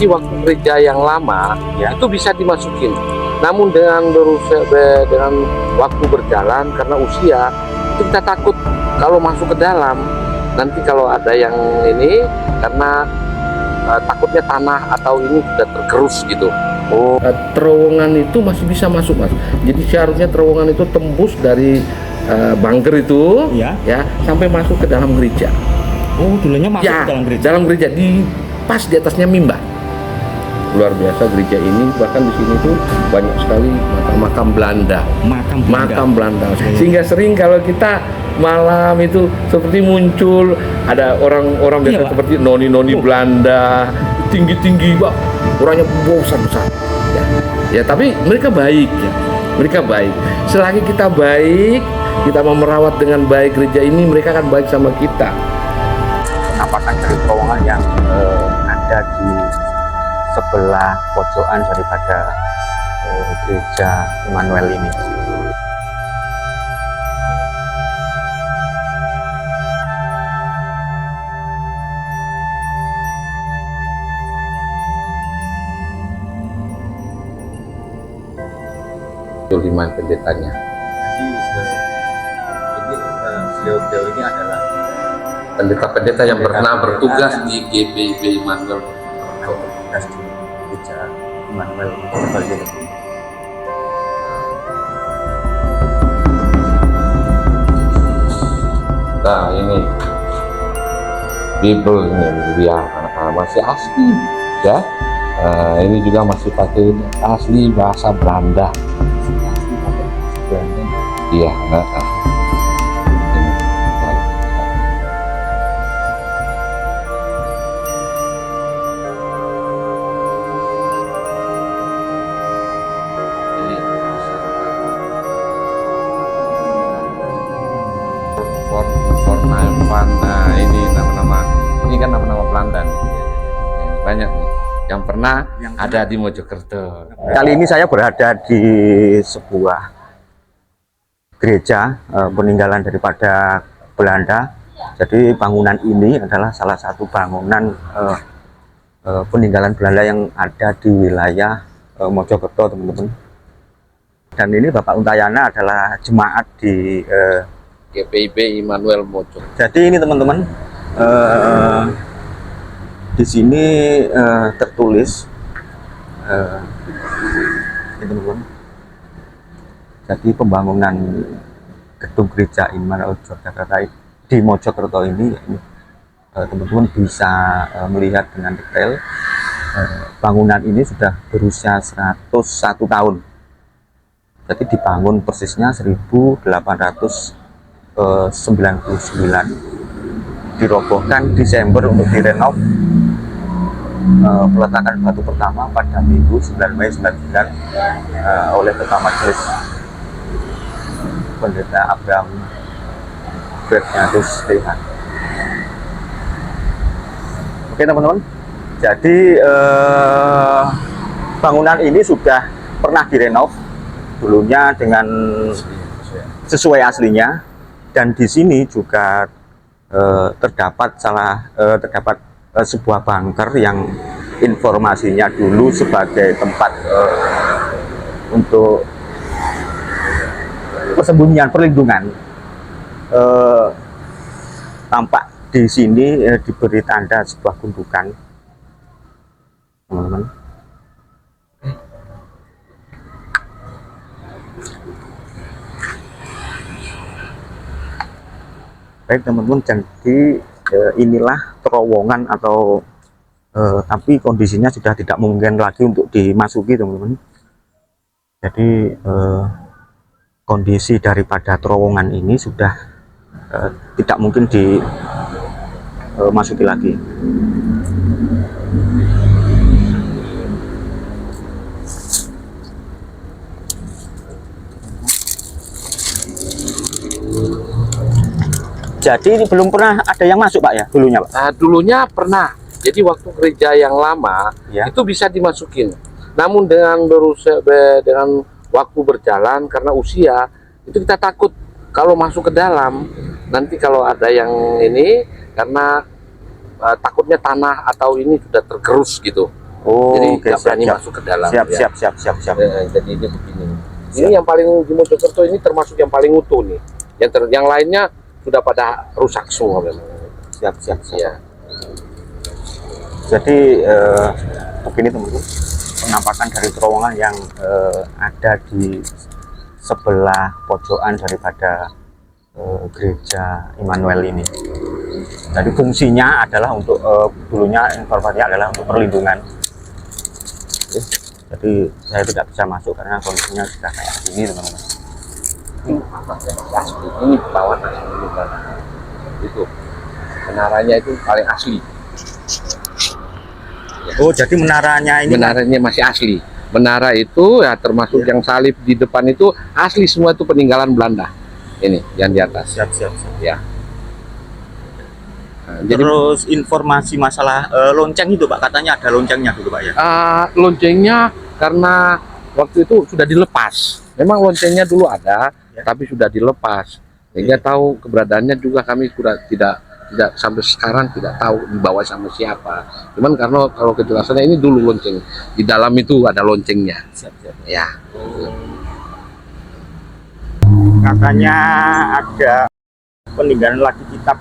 Waktu gereja yang lama ya itu bisa dimasukin, namun dengan waktu berjalan karena usia itu kita takut kalau masuk ke dalam nanti kalau ada yang ini karena takutnya tanah atau ini sudah tergerus gitu. Terowongan itu masih bisa masuk, Mas. Jadi seharusnya terowongan itu tembus dari bangker itu ya sampai masuk ke dalam gereja. Oh, dulunya masuk ya, ke dalam gereja. Dalam gereja pas di atasnya mimbar. Luar biasa gereja ini, bahkan di sini tuh banyak sekali makam Belanda. Makam Belanda. Sehingga sering kalau kita malam itu seperti muncul ada orang-orang biasa seperti noni-noni Belanda, tinggi-tinggi, Pak. Orangnya besar-besar. Ya, tapi mereka baik ya. Mereka baik. Selagi kita baik, kita mau merawat dengan baik gereja ini, mereka akan baik sama kita. Penampakan dari terowongan yang ada di sebelah pojokan daripada gereja Immanuel ini. Suliman pendetanya. Jadi beliau ini adalah pendeta-pendeta yang pernah bertugas di GBIB Immanuel. Bertugas di gereja Immanuel sebagai nah ini Bible ini dia masih asli ya. Ini juga masih pakai asli bahasa Belanda. Iya. Nah, ini kan nama-nama Belanda nih. Banyak nih yang pernah ada di Mojokerto. Kali ini saya berada di sebuah gereja peninggalan daripada Belanda. Jadi bangunan ini adalah salah satu bangunan peninggalan Belanda yang ada di wilayah Mojokerto, teman-teman. Dan ini Bapak Untayana adalah jemaat di GBIB Immanuel Mojo. Jadi ini teman-teman, di sini tertulis, ini teman-teman. Jadi pembangunan gedung gereja Immanuel Yogyakarta di Mojokerto ini, teman-teman bisa melihat dengan detail. Bangunan ini sudah berusia 101 tahun. Jadi dibangun persisnya 1899, dirobohkan Desember untuk direnov. Peletakan batu pertama pada Minggu 9 Mei 99 oleh Ketua Majelis Pendeta Abraham Berniadus Tehan. Oke teman-teman, jadi bangunan ini sudah pernah direnov dulunya dengan sesuai aslinya, dan di sini juga terdapat sebuah bunker yang informasinya dulu sebagai tempat untuk persembunyian, perlindungan. Tampak di sini diberi tanda sebuah gundukan, teman-teman. Baik teman-teman, jadi inilah terowongan atau tapi kondisinya sudah tidak mungkin lagi untuk dimasuki, teman-teman. Jadi kondisi daripada terowongan ini sudah tidak mungkin dimasuki lagi. Jadi ini belum pernah ada yang masuk Pak ya dulunya Pak? Nah, dulunya pernah. Jadi waktu gereja yang lama Ya. itu bisa dimasukin. Namun dengan dengan waktu berjalan karena usia itu kita takut kalau masuk ke dalam nanti kalau ada yang ini karena takutnya tanah atau ini sudah tergerus gitu. Oh, Jadi oke, nggak berani siap. masuk ke dalam. Siap, ya. siap. Jadi ini begini. Ini yang paling di Mojokerto ini termasuk yang paling utuh nih. Yang lainnya sudah pada rusak semua memang. Siap. Ya. Jadi begini teman-teman, penampakan dari terowongan yang ada di sebelah pojokan daripada gereja Immanuel ini. Jadi fungsinya adalah untuk dulunya informasinya adalah untuk perlindungan. Oke. Jadi saya tidak bisa masuk karena kondisinya sudah kayak gini teman-teman. Ini bawah asli itu menaranya itu paling asli. Oh, jadi menaranya ini Menaranya masih asli. Menara itu ya termasuk yang salib di depan itu asli semua, itu peninggalan Belanda. Ini yang di atas. siap. Ya. Nah, jadi Terus informasi masalah lonceng itu Pak, katanya ada loncengnya dulu Pak ya? loncengnya karena waktu itu sudah dilepas. Memang loncengnya dulu ada, Ya. tapi sudah dilepas. Sehingga tahu keberadaannya juga kami sudah tidak sampai sekarang tidak tahu dibawa sama siapa. Cuman karena kalau kejelasannya ini dulu lonceng. Di dalam itu ada loncengnya. Siap. Ya. Katanya ada peninggalan lagi kitab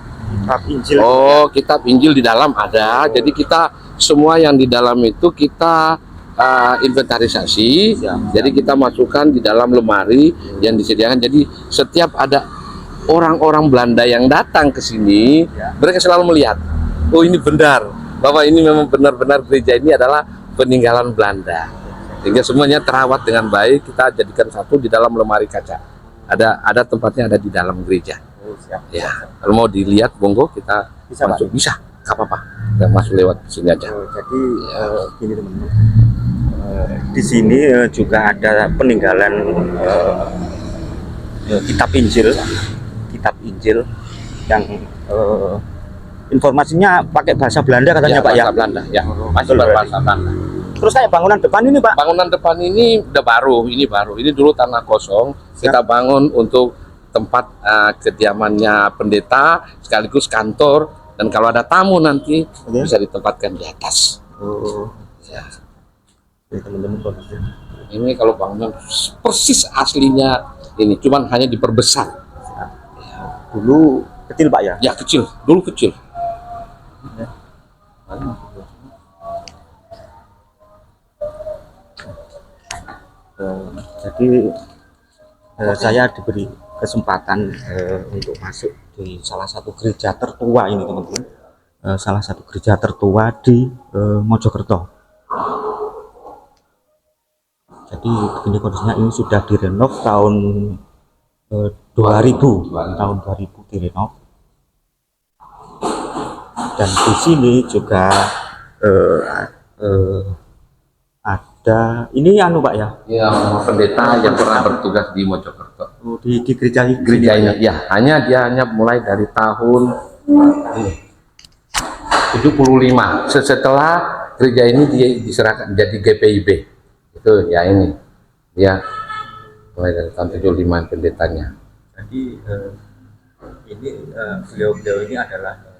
Injil. Oh, kitab Injil di dalam ada. Jadi kita semua yang di dalam itu kita inventarisasi. Jadi kita masukkan di dalam lemari yang disediakan. Jadi setiap ada orang-orang Belanda yang datang ke sini, mereka selalu melihat, oh ini benar, bahwa ini memang benar-benar gereja ini adalah peninggalan Belanda. Sehingga semuanya terawat dengan baik. Kita jadikan satu di dalam lemari kaca. Ada tempatnya ada di dalam gereja. Ya, kalau mau dilihat, monggo kita Bisa, masuk. Pak? Bisa, nggak apa-apa. Kita masuk lewat sini aja. Jadi gini teman-teman, di sini juga ada peninggalan kitab Injil yang informasinya pakai bahasa Belanda katanya Pak ya? Bahasa Belanda, ya. Masih Betul, berbahasa Belanda. Terus kayak bangunan depan ini Pak? Bangunan depan ini udah baru, ini baru. Ini dulu tanah kosong. Kita bangun untuk tempat kediamannya pendeta, sekaligus kantor. Dan kalau ada tamu nanti bisa ditempatkan di atas. Oh, Ya. ini teman-teman kondisi. Ini kalau bangunan persis aslinya ini, cuman hanya diperbesar. Dulu kecil Pak ya? Ya kecil, dulu kecil. Jadi saya diberi kesempatan untuk masuk di salah satu gereja tertua ini teman-teman, salah satu gereja tertua di Mojokerto. Jadi ini kondisinya ini sudah direnov tahun 2000, tahun 2000 direnov. Dan di sini juga ada ini anu Pak ya? Ya, pendeta yang pernah bertugas di Mojokerto. Di gereja Gerejanya, ya, dia hanya mulai dari tahun 75. Setelah gereja ini dia diserahkan jadi GPIB. Itu ya ini. Ya, mulai dari tahun 75 pendetanya. Jadi ini beliau ini adalah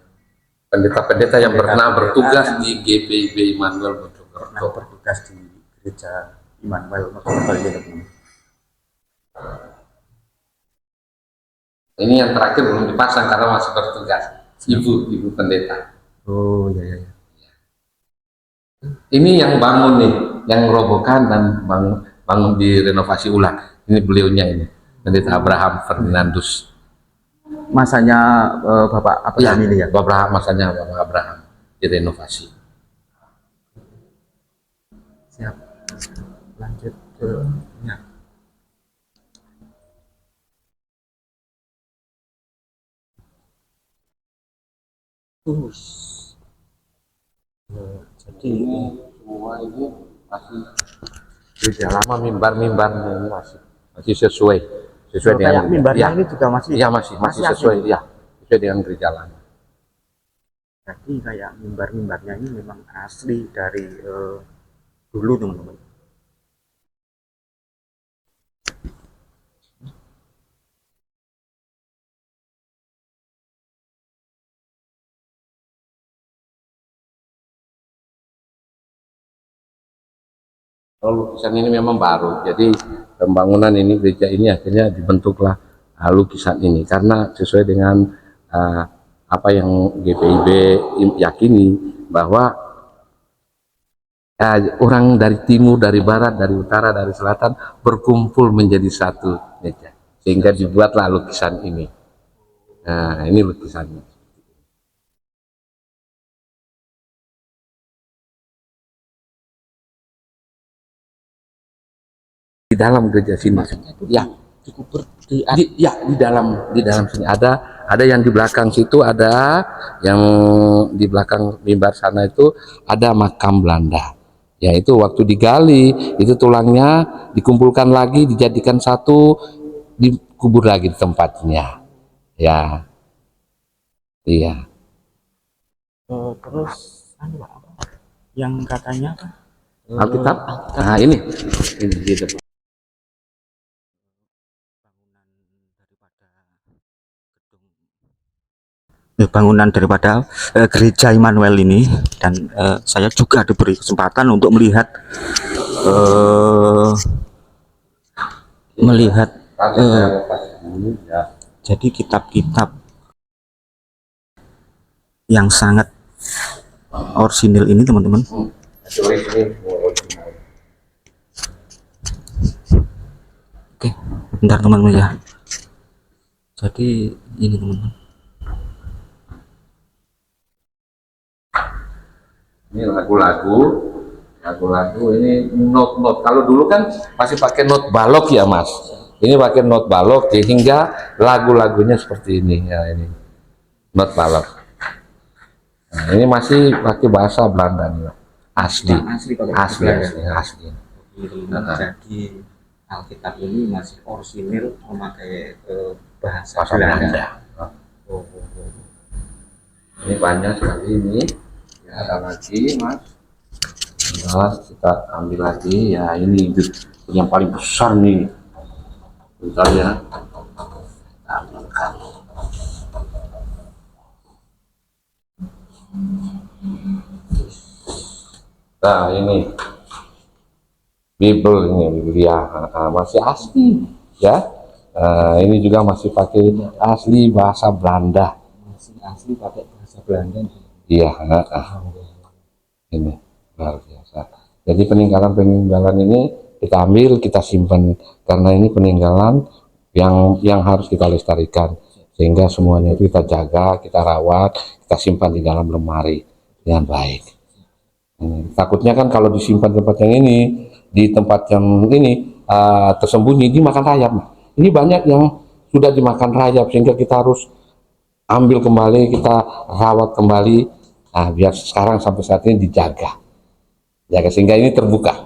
Pendeta-pendeta yang pernah bertugas di GPIB Immanuel Mojokerto. bertugas di gereja Immanuel Mojokerto ini. Ini yang terakhir belum dipasang karena masih bertugas. Ibu pendeta. Oh iya. Ini yang bangun nih, yang robohkan dan bangun direnovasi ulang. Ini beliaunya ini, Pendeta Abraham Ferdinandus. Masanya Bapak Abraham ini ya? Bapak masanya Bapak Abraham direnovasi. Siap. Lanjut ke ya. Jadi Semua ini masih gereja lama, mimbar-mimbarnya ini masih sesuai kayak dengan mimbarnya ya. ini juga masih Ya masih sesuai asli. ya, sesuai dengan gereja lama. Jadi kayak mimbar-mimbarnya ini memang asli dari dulu teman-teman. Kalau lukisan ini memang baru, jadi pembangunan ini gereja ini akhirnya dibentuklah lukisan ini karena sesuai dengan apa yang GPIB yakini bahwa orang dari timur, dari barat, dari utara, dari selatan berkumpul menjadi satu gereja, sehingga dibuatlah lukisan ini. Nah, ini lukisannya. Di dalam gereja sini, ya, di dalam sini ada yang di belakang situ, ada yang di belakang mimbar sana itu ada makam Belanda. Ya, itu waktu digali itu tulangnya dikumpulkan lagi, dijadikan satu, dikubur lagi di tempatnya. Ya, iya. Terus yang katanya apa? Alkitab. Nah, ini gitu. Bangunan daripada gereja Immanuel ini, dan saya juga diberi kesempatan untuk melihat jadi kitab-kitab yang sangat orisinil ini teman-teman. Oke, bentar teman-teman ya. Jadi ini teman-teman. Ini lagu-lagu ini not. Kalau dulu kan masih pakai not balok ya Mas, ini pakai not balok sehingga lagu-lagunya seperti ini ya, ini not balok. Nah, ini masih pakai bahasa Belanda nih, asli. Jadi Alkitab ini masih orisinil memakai bahasa Belanda. Ini banyak sekali ini. Ya, ada lagi Mas. Nah, kita ambil lagi ya, ini yang paling besar nih. Bentar ya. Nah, ini Bible, ini Biblia, masih asli ya. Ini juga masih pakai asli bahasa Belanda. Masih asli pakai bahasa Belanda. Iya, ini luar biasa. Jadi peninggalan ini kita ambil, kita simpan karena ini peninggalan yang harus kita lestarikan, sehingga semuanya itu kita jaga, kita rawat, kita simpan di dalam lemari dengan baik. Takutnya kan kalau disimpan tempat yang ini, di tempat yang ini tersembunyi dimakan rayap. Ini banyak yang sudah dimakan rayap sehingga kita harus ambil kembali, kita rawat kembali. Nah, biar sekarang sampai saat ini dijaga, sehingga ini terbuka.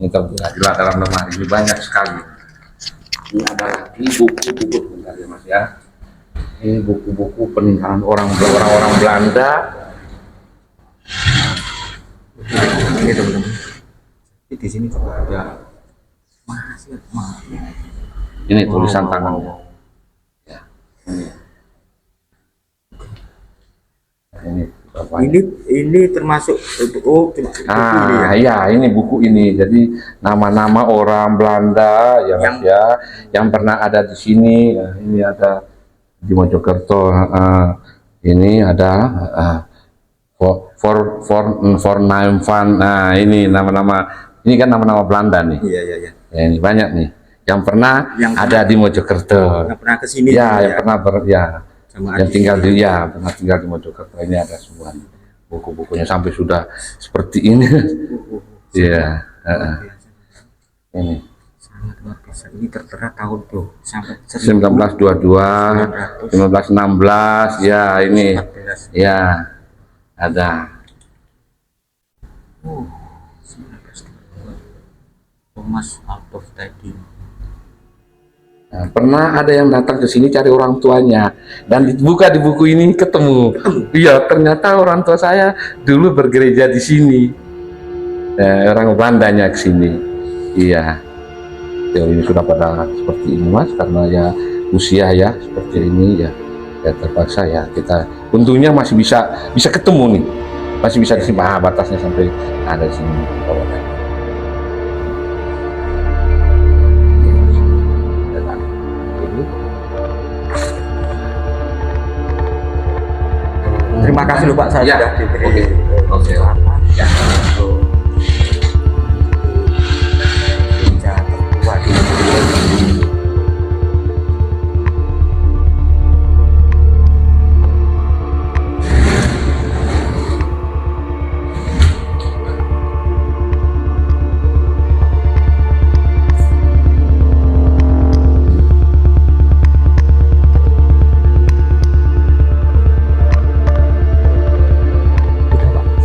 Ini terbuka di dalam lemari ini banyak sekali. Ini ada lagi buku-buku bentar ya Mas ya. Ini buku-buku peninggalan orang-orang Belanda. Ini teman-teman. Di sini juga ada masih. Ini tulisan tangannya. Ya, ini termasuk buku ini ya? Iya, ini buku ini. Jadi nama-nama orang Belanda yang pernah ada di sini. Ini ada di Mojokerto. Ini ada for nine fun. Nah, ini nama-nama. Ini kan nama-nama Belanda nih. Iya. Ya, ini banyak nih. Yang pernah ada di Mojokerto. Yang pernah kesini. Ya, yang pernah yang tinggal pernah tinggal di Mojokerto. Ini ada semua buku-bukunya sampai sudah seperti ini. Iya. Ini sangat luar biasa. Ini tertera tahun tuh sampai 1922, 1916 ya, ini 14. ya ada. 1922 Thomas Alva Edison. Nah, pernah ada yang datang ke sini cari orang tuanya dan dibuka di buku ini ketemu. Iya, ternyata orang tua saya dulu bergereja di sini. Orang Belandanya ke sini. Iya. Ya, ini sudah pada seperti ini Mas, karena ya usia ya seperti ini ya, ya terpaksa ya kita. Untungnya masih bisa ketemu nih, masih bisa kesini. Batasnya sampai ada di sini. Terima kasih loh Pak, saya Ya, sudah diberi oke. kesempatan untuk gereja tertua di Mojokerto.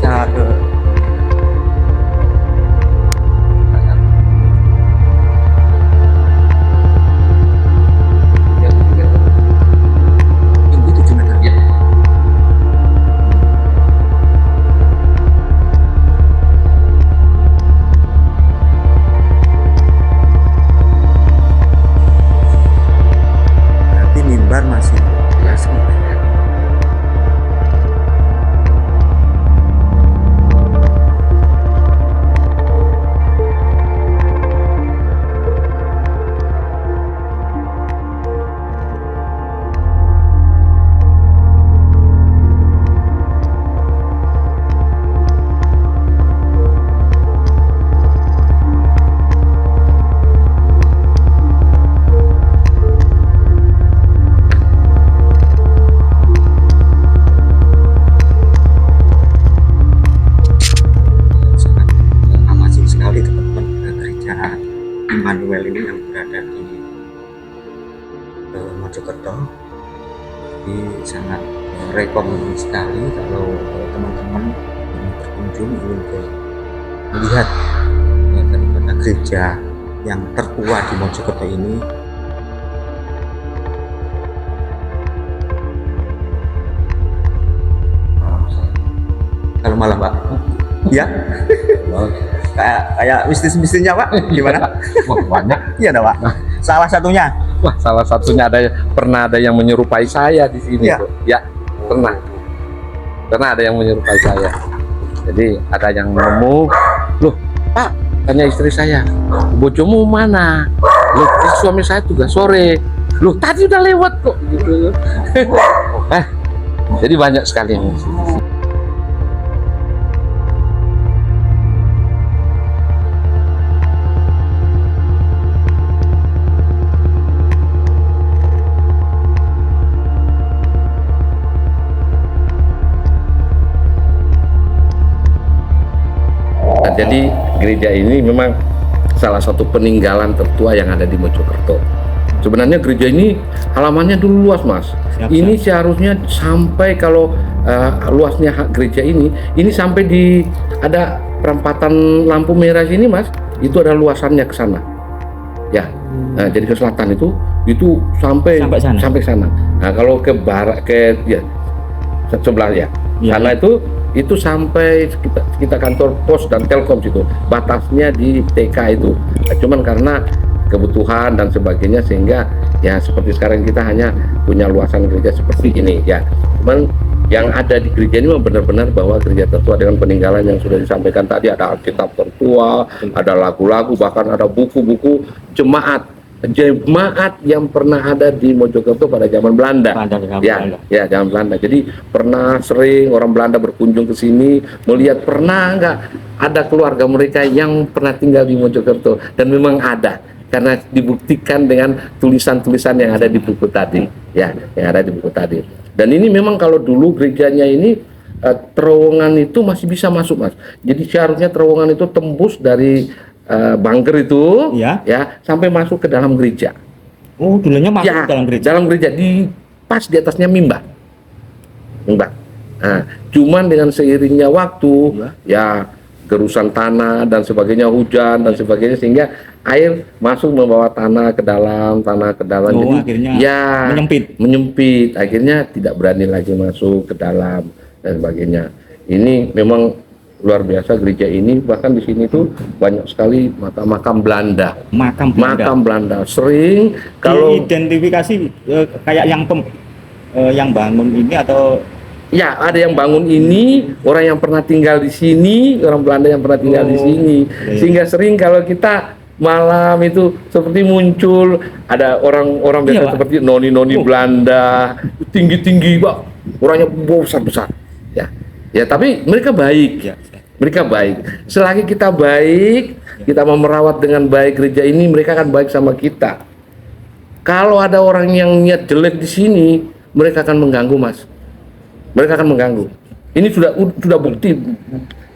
Saya ke tinggi 7 meter. Ya. Berarti mimbar masih ya sebenarnya. Sangat amazing sekali teman-teman, gereja Immanuel ini yang berada di Mojokerto. Ini sangat rekomend sekali kalau teman-teman ingin berkunjung, ingin melihat daripada gereja yang tertua di Mojokerto ini. Kalau malam Pak, ya kayak mistis-mistisnya Pak, gimana? Wah, banyak. Iya dah Pak. Salah satunya. Wah, salah satunya pernah ada yang menyerupai saya di sini, Ya. Bro. Ya, pernah. Pernah ada yang menyerupai saya. Jadi ada yang nemu, loh, Pak, tanya istri saya, bojomu mana? Loh, suami saya tugas sore. Loh, tadi udah lewat kok, gitu. Jadi banyak sekali yang Nah, jadi gereja ini memang salah satu peninggalan tertua yang ada di Mojokerto. Sebenarnya gereja ini halamannya dulu luas, Mas. Siap, Ini seharusnya sampai kalau luasnya gereja ini sampai di ada perempatan lampu merah sini, Mas. Itu ada luasannya ke sana. Ya. Nah, jadi ke selatan itu sampai sana. sampai sana. Nah, kalau ke barat ya sebelah ya. Ya. Sana itu sampai kita kantor pos dan telkom situ, batasnya di TK itu. Nah, cuman karena kebutuhan dan sebagainya sehingga ya seperti sekarang kita hanya punya luasan gereja seperti ini ya. Cuman yang ada di gereja ini memang benar-benar bahwa gereja tertua dengan peninggalan yang sudah disampaikan tadi, ada Alkitab tertua, ada lagu-lagu, bahkan ada buku-buku jemaat yang pernah ada di Mojokerto pada zaman Belanda. Ya, zaman Belanda. Jadi pernah sering orang Belanda berkunjung ke sini, melihat pernah nggak ada keluarga mereka yang pernah tinggal di Mojokerto, dan memang ada karena dibuktikan dengan tulisan-tulisan yang ada di buku tadi, ya, yang ada di buku tadi. Dan ini memang kalau dulu gerejanya ini terowongan itu masih bisa masuk, Mas. Jadi seharusnya terowongan itu tembus dari bunker itu ya sampai masuk ke dalam gereja. Oh, dulunya masuk Ya, ke dalam gereja. dalam gereja pas di atasnya mimbar. Nah, cuman dengan seiringnya waktu ya gerusan tanah dan sebagainya, hujan dan sebagainya, sehingga air masuk membawa tanah ke dalam, Oh, jadi akhirnya ya menyempit. akhirnya tidak berani lagi masuk ke dalam dan sebagainya. Ini memang luar biasa gereja ini, bahkan di sini tuh banyak sekali makam Belanda. Makam Belanda sering kalau diidentifikasi kayak yang bangun ini atau ya ada yang bangun ini, orang yang pernah tinggal di sini, orang Belanda yang pernah tinggal di sini. Iya. Sehingga sering kalau kita malam itu seperti muncul ada orang-orang biasa Iya, Pak. seperti noni-noni Belanda, tinggi-tinggi, Pak. Orangnya besar-besar. Ya. Ya, tapi mereka baik. Ya. Mereka baik. Selagi kita baik, kita mau merawat dengan baik gereja ini, mereka akan baik sama kita. Kalau ada orang yang niat jelek di sini, mereka akan mengganggu, Mas. Mereka akan mengganggu. Ini sudah bukti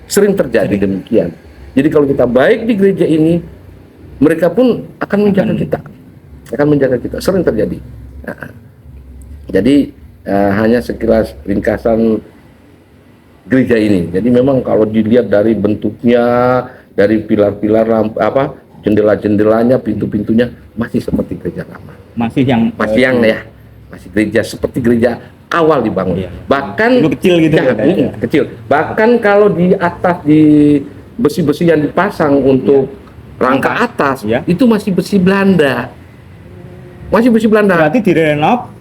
sering terjadi demikian. Jadi kalau kita baik di gereja ini, mereka pun akan menjaga kita. Sering terjadi. Nah, jadi hanya sekilas ringkasan gereja ini. Jadi memang kalau dilihat dari bentuknya, dari pilar-pilar jendela-jendelanya, pintu-pintunya masih seperti gereja lama. Masih gereja seperti gereja awal dibangun. Iya. Bahkan dulu kecil gitu ya. kecil. Bahkan kalau di atas di besi-besi yang dipasang untuk rangka atas, Iya. itu masih besi Belanda. Masih besi Belanda. Berarti direnov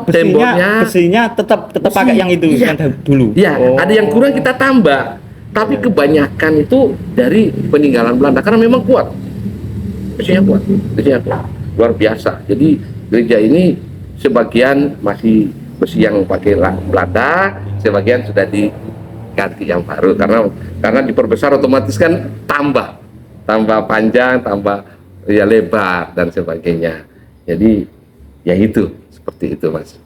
besinya tetap pakai yang itu iya. yang dulu. Iya, ada yang kurang kita tambah. Tapi kebanyakan itu dari peninggalan Belanda karena memang kuat. Besinya kuat. Luar biasa. Jadi gereja ini sebagian masih besi yang pakai Belanda, sebagian sudah diganti yang baru karena diperbesar otomatis kan tambah panjang, tambah ya lebar dan sebagainya. Jadi ya itu seperti itu, Mas,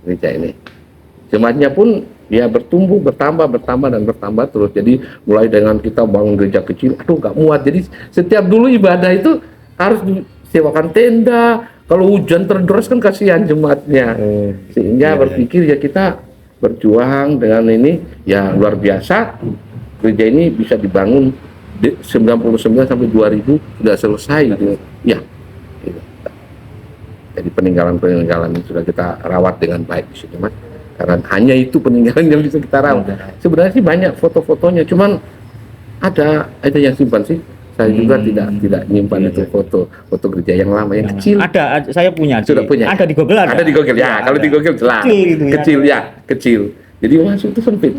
gereja ini. Jemaatnya pun ya bertumbuh, bertambah terus. Jadi mulai dengan kita bangun gereja kecil, nggak muat. Jadi setiap dulu ibadah itu harus disewakan tenda. Kalau hujan terderas kan kasihan jemaatnya, sehingga berpikir ya kita berjuang dengan ini ya luar biasa. Gereja ini bisa dibangun 99 sampai 2000 sudah selesai gitu. Ya, gitu. Jadi peninggalan ini sudah kita rawat dengan baik di sini, Mas. Karena hanya itu peninggalan yang bisa kita rawat. Sebenarnya sih banyak foto-fotonya, cuman ada yang simpan sih. Saya juga tidak nyimpan itu foto gereja yang lama, yang kecil. Ada, saya punya. Sudah punya. Ada di Google ada. Ada di Google ya. Kalau di Google jelas. Kecil. Jadi masuk itu sempit.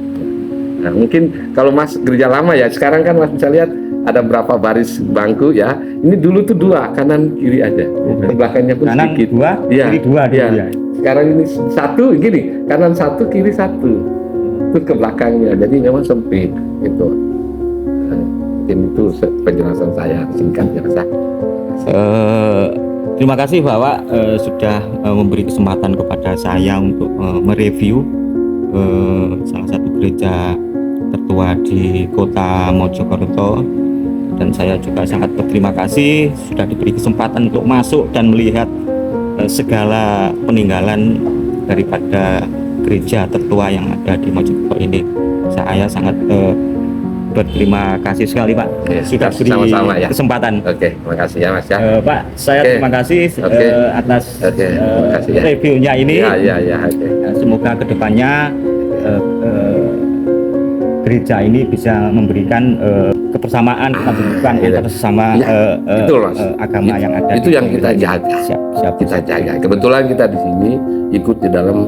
Nah, mungkin kalau Mas gereja lama ya, sekarang kan Mas bisa lihat ada berapa baris bangku ya. Ini dulu tuh 2, kanan kiri aja. Belakangnya pun kanan sedikit. 2, kiri 2 ya. Sekarang ini 1 gini, kanan 1, kiri 1. Terus ke belakangnya. Jadi memang sempit gitu. Mungkin itu penjelasan saya singkatnya, Mas. Terima kasih Bapak sudah memberi kesempatan kepada saya untuk mereview salah satu gereja tertua di kota Mojokerto, dan saya juga sangat berterima kasih sudah diberi kesempatan untuk masuk dan melihat segala peninggalan daripada gereja tertua yang ada di Mojokerto ini. Saya sangat berterima kasih sekali, Pak. Sudah beri sama-sama, ya. kesempatan. Oke, terima kasih ya, Mas ya. Pak, saya terima kasih atas kasih, ya. reviewnya ini. Ya. Semoga kedepannya gereja ini bisa memberikan kebersamaan antara sesama agama yang ada. Itu yang kita jaga. Siap. Kita jaga. Kebetulan kita di sini ikut di dalam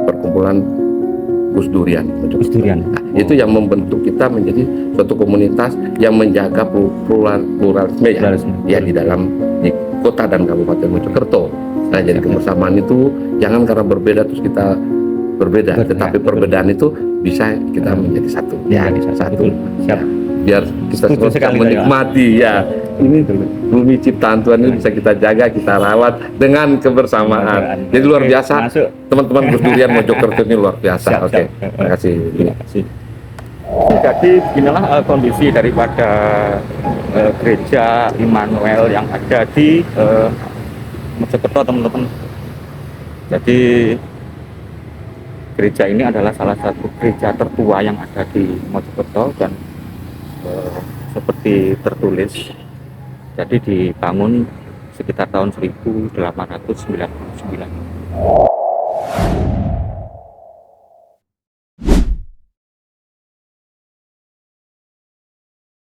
perkumpulan Gus Durian. Nah, itu yang membentuk kita menjadi suatu komunitas yang menjaga pluralisme ya di kota dan Kabupaten Mojokerto. Nah, jadi kebersamaan itu jangan karena berbeda terus kita berbeda, tetapi perbedaan itu bisa kita menjadi satu. Bisa satu. Siap. Biar kita sama menikmati ya. Ini bumi ciptaan Tuhan ini bisa kita jaga, kita rawat dengan kebersamaan. Jadi luar biasa. Teman-teman Gus Durian Mojokerto ini luar biasa. Oke. Terima kasih. Jadi beginilah kondisi daripada gereja Immanuel yang ada di Mojokerto, teman-teman. Jadi gereja ini adalah salah satu gereja tertua yang ada di Mojokerto, dan seperti tertulis Jadi dibangun sekitar tahun 1899.